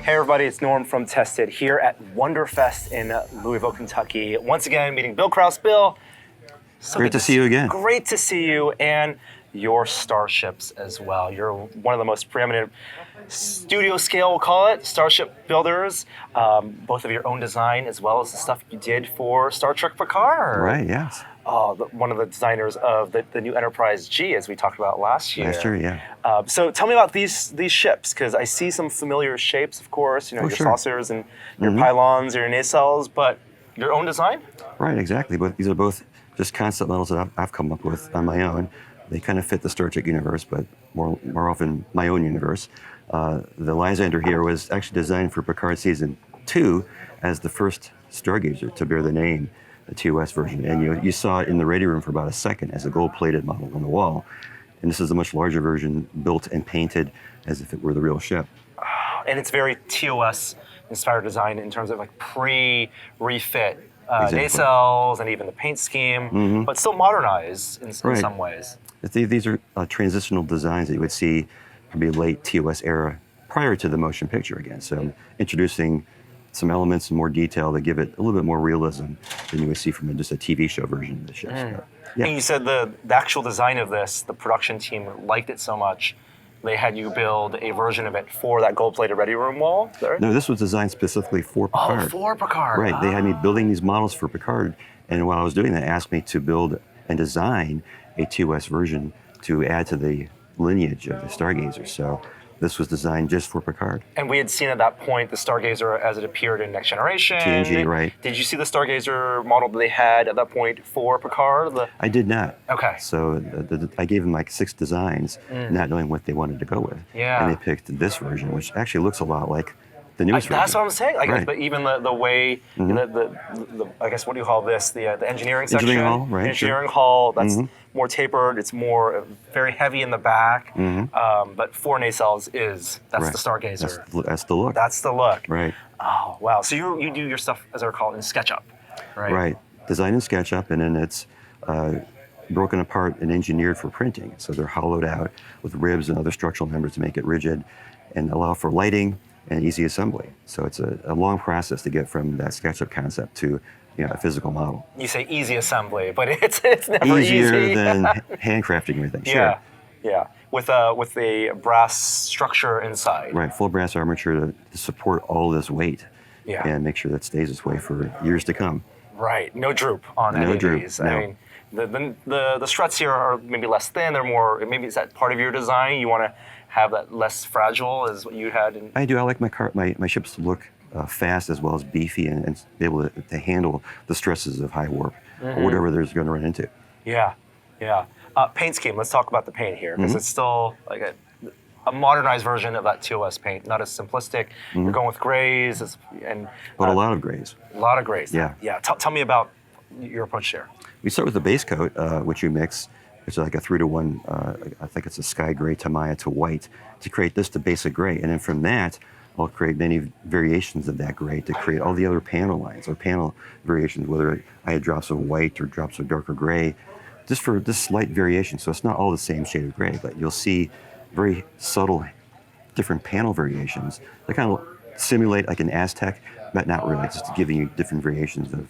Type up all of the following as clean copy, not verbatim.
Hey everybody, it's Norm from Tested here at WonderFest in Louisville, Kentucky. Once again, meeting Bill Krause. Bill, so great to see you again. Great to see you and your Starships as well. You're one of the most preeminent studio scale, we'll call it, Starship builders, both of your own design as well as the stuff you did for Star Trek Picard. Right, yes. One of the designers of the new Enterprise G, as we talked about last year. Last year, yeah. So tell me about these ships, because I see some familiar shapes, of course, your sure. saucers and your pylons, your nacelles, but your own design? Right, exactly. But these are both just concept models that I've come up with on my own. They kind of fit the Star Trek universe, but more often my own universe. The Lysander here was actually designed for Picard Season 2 as the first Stargazer to bear the name, the TOS version. And you saw it in the ready room for about a second as a gold-plated model on the wall. And this is a much larger version, built and painted as if it were the real ship. And it's very TOS-inspired design in terms of like pre-refit nacelles and even the paint scheme, but still modernized in some ways. These are transitional designs that you would see probably late TOS era prior to the motion picture again. So introducing some elements and more detail that give it a little bit more realism than you would see from just a TV show version of the ship. Yeah. And you said the actual design of this, the production team liked it so much, they had you build a version of it for that gold-plated ready room wall? Is that right? No, this was designed specifically for Picard. Oh, for Picard. Right, they had me building these models for Picard, and while I was doing that, asked me to build and design a TOS version to add to the lineage of the Stargazer. So this was designed just for Picard. And we had seen at that point the Stargazer as it appeared in Next Generation. TNG, right. Did you see the Stargazer model that they had at that point for Picard? I did not. Okay. So I gave them like 6 designs, not knowing what they wanted to go with. Yeah. And they picked this version, which actually looks a lot like the newest version. That's what I'm saying. Like, right. But even the way, the I guess, what do you call this? The engineering section? Engineering hall, right. Engineering hall, that's more tapered. It's more very heavy in the back. But 4 nacelles that's the Stargazer. That's the look. That's the look. Right. Oh, wow. So you do your stuff, as I recall, in SketchUp, right? Right. Designed in SketchUp, and then it's broken apart and engineered for printing. So they're hollowed out with ribs and other structural members to make it rigid and allow for lighting and easy assembly. So it's a long process to get from that SketchUp concept to a physical model. You say easy assembly, but it's never easier easy. than handcrafting everything. Yeah, sure. yeah. With a brass structure inside. Right, full brass armature to support all this weight. Yeah. And make sure that stays this way for years to come. Right, no droop on any of these. No. I mean, the struts here are maybe less thin. They're more. Maybe is that part of your design? You want to have that less fragile as what you had in. I do. I like my ships to look fast as well as beefy and be able to handle the stresses of high warp or whatever there's going to run into. Yeah, yeah. Paint scheme. Let's talk about the paint here because it's still like a modernized version of that TOS paint, not as simplistic. You're going with grays But a lot of grays. A lot of grays. Yeah. Yeah. Tell me about your approach there. We start with the base coat, which you mix. It's like a 3-to-1. I think it's a sky gray Tamiya to white to create this the basic gray, and then from that, I'll create many variations of that gray to create all the other panel lines or panel variations. Whether I had drops of white or drops of darker gray, just for this slight variation. So it's not all the same shade of gray, but you'll see very subtle, different panel variations that kind of simulate like an Aztec, but not really, just giving you different variations of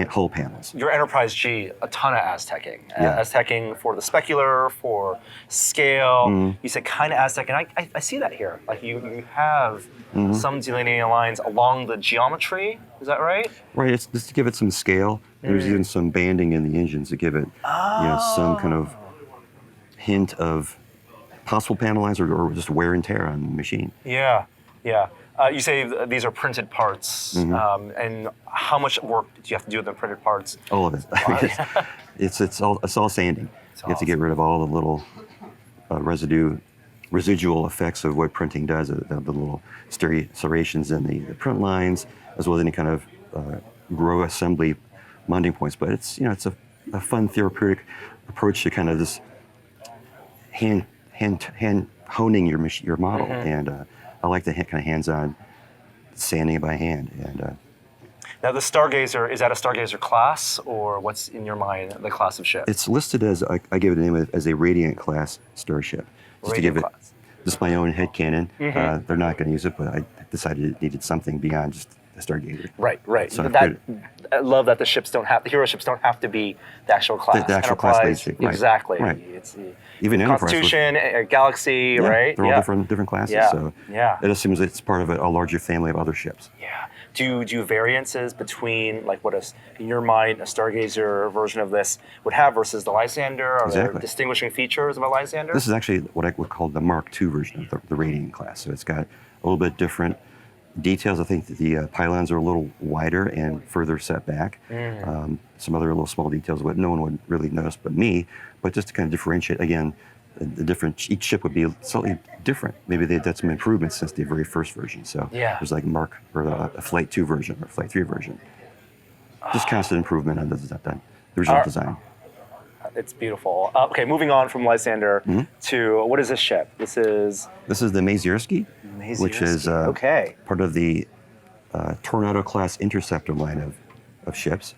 hull panels. Your Enterprise G, a ton of Aztecing. Yeah. Aztecing for the specular, for scale. You said kind of Aztec, and I see that here. Like you have some delineating lines along the geometry. Is that right? Right. It's just to give it some scale. There's even some banding in the engines to give it, some kind of hint of possible panel lines or just wear and tear on the machine. Yeah, yeah. You say these are printed parts, and how much work do you have to do with the printed parts? All of it. It's all sanding. You have to get rid of all the little residual effects of what printing does, the little serrations in the print lines, as well as any kind of grow assembly mounting points. But it's a fun therapeutic approach to kind of this hand honing your model, and I like the kind of hands-on sanding it by hand. And now the Stargazer, is that a Stargazer class, or what's in your mind the class of ship? it's listed as I gave it a name as a Radiant class starship, just to give it just my own headcanon. They're not going to use it, but I decided it needed something beyond just a Stargazer. Right, right. So I love that the hero ships don't have to be the actual class. The actual class leadership, right. Exactly. Right. It's even Constitution, Galaxy, right? They're all different classes. Yeah. So Yeah. it assumes it's part of a larger family of other ships. Yeah. Do variances between like what in your mind a Stargazer version of this would have versus the Lysander? Are there Exactly. distinguishing features of a Lysander? This is actually what I would call the Mark II version of the Radiant class. So it's got a little bit different details. I think that the pylons are a little wider and further set back. Some other little small details what no one would really notice but me. But just to kind of differentiate, again, each ship would be slightly different. Maybe they've done some improvements since the very first version. So there's like a Flight 2 version or Flight 3 version. Just constant improvement on the original design. It's beautiful. Okay, moving on from Lysander to what is this ship? This is the Mazierski, which is part of the Tornado class interceptor line of ships.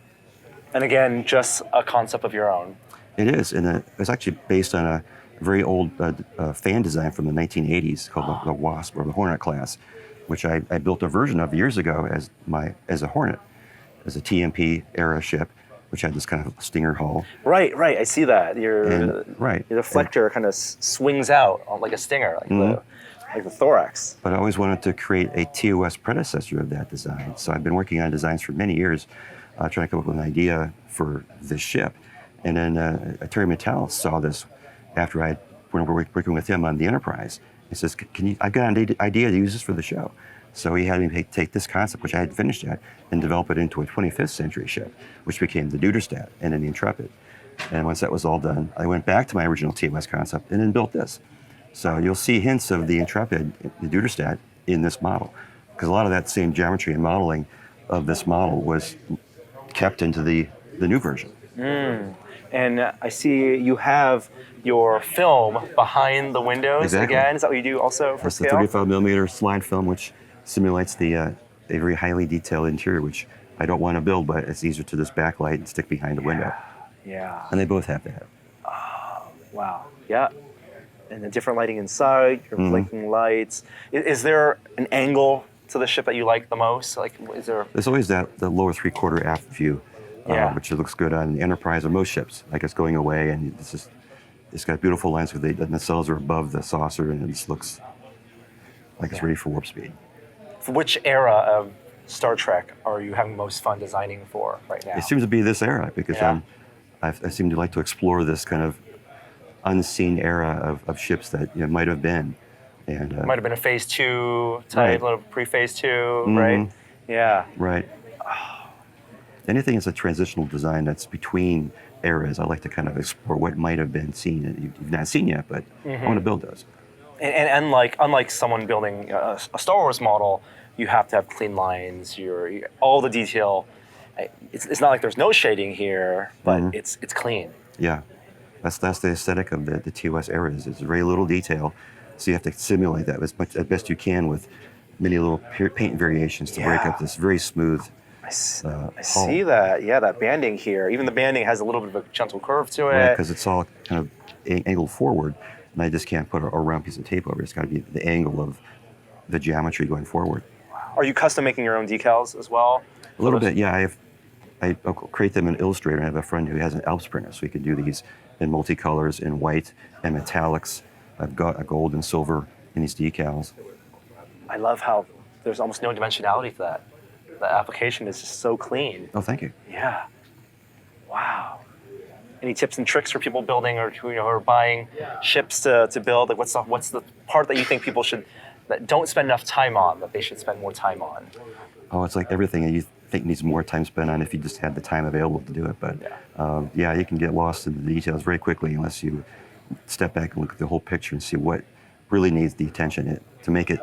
And again, just a concept of your own. It is, and it's actually based on a very old fan design from the 1980s called the Wasp or the Hornet class, which I built a version of years ago as a Hornet, as a TMP era ship, which had this kind of stinger hull. Right. I see that. Your deflector kind of swings out like a stinger, like the thorax. But I always wanted to create a TOS predecessor of that design. So I've been working on designs for many years, trying to come up with an idea for this ship. And then Terry Mattel saw this after when we were working with him on the Enterprise. He says, I've got an idea to use this for the show. So he had me take this concept, which I hadn't finished yet, and develop it into a 25th century ship, which became the Duderstadt and then the Intrepid. And once that was all done, I went back to my original TOS concept and then built this. So you'll see hints of the Intrepid, the Duderstadt, in this model, because a lot of that same geometry and modeling of this model was kept into the new version. And I see you have your film behind the windows again. Is that what you do also for scale? That's the 35 millimeter slide film, which simulates a very highly detailed interior, which I don't want to build, but it's easier to just backlight and stick behind the window. Yeah. And they both have to have. Oh, wow. Yeah. And the different lighting inside, your blinking lights. Is there an angle to the ship that you like the most? Like, is there? There's always the lower 3/4 aft view, which looks good on the Enterprise or most ships. Like it's going away, and it's got beautiful lines where the nacelles are above the saucer, and it just looks like it's ready for warp speed. For which era of Star Trek are you having most fun designing for right now? It seems to be this era because I seem to like to explore this kind of unseen era of ships that might have been. And might have been a Phase 2 type, a little pre-Phase 2, right? Yeah. Right. Anything that's a transitional design that's between eras, I like to kind of explore what might have been seen and you've not seen yet, but I want to build those. And unlike someone building a Star Wars model, you have to have clean lines. All the detail. It's not like there's no shading here, but it's clean. Yeah, that's the aesthetic of the TOS eras. It's very little detail, so you have to simulate that as best you can with many little paint variations to break up this very smooth. I see that. Yeah, that banding here. Even the banding has a little bit of a gentle curve to it. Right, because it's all kind of angled forward. And I just can't put a round piece of tape over it. It's got to be the angle of the geometry going forward. Are you custom making your own decals as well? A little bit, yeah. I'll create them in Illustrator. I have a friend who has an Alps printer, so we can do these in multicolors, in white and metallics. I've got a gold and silver in these decals. I love how there's almost no dimensionality to that. The application is just so clean. Oh, thank you. Yeah. Wow. Any tips and tricks for people building or who are buying ships to build? Like what's the part that you think people that don't spend enough time on that they should spend more time on? Oh, it's like everything that you think needs more time spent on if you just had the time available to do it. But you can get lost in the details very quickly unless you step back and look at the whole picture and see what really needs the attention to make it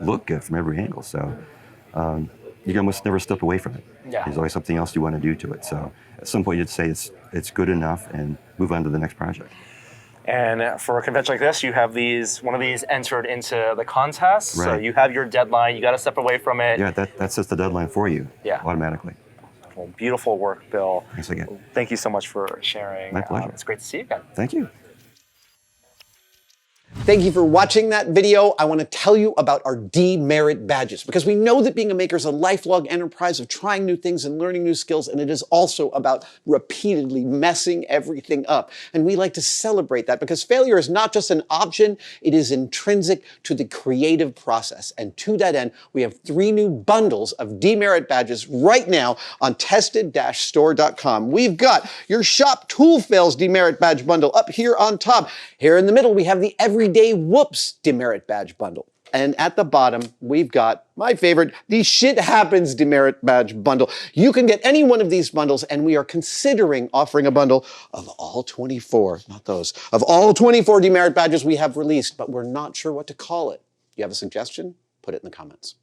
look good from every angle. So you almost never step away from it. Yeah. There's always something else you want to do to it. So at some point you'd say it's good enough and move on to the next project. And for a convention like this, you have one of these entered into the contest. Right. So you have your deadline. You got to step away from it. Yeah, that sets the deadline for you. Yeah. Automatically. Well, beautiful work, Bill. Thanks again. Thank you so much for sharing. My pleasure. It's great to see you again. Thank you. Thank you for watching that video. I want to tell you about our demerit badges, because we know that being a maker is a lifelong enterprise of trying new things and learning new skills, and it is also about repeatedly messing everything up. And we like to celebrate that, because failure is not just an option, it is intrinsic to the creative process. And to that end, we have 3 new bundles of demerit badges right now on tested-store.com. We've got your Shop Tool Fails demerit badge bundle up here on top. Here in the middle, we have the Everyday Whoops demerit badge bundle. And at the bottom, we've got my favorite, the Shit Happens demerit badge bundle. You can get any one of these bundles, and we are considering offering a bundle of all 24, not those, of all 24 demerit badges we have released, but we're not sure what to call it. You have a suggestion? Put it in the comments.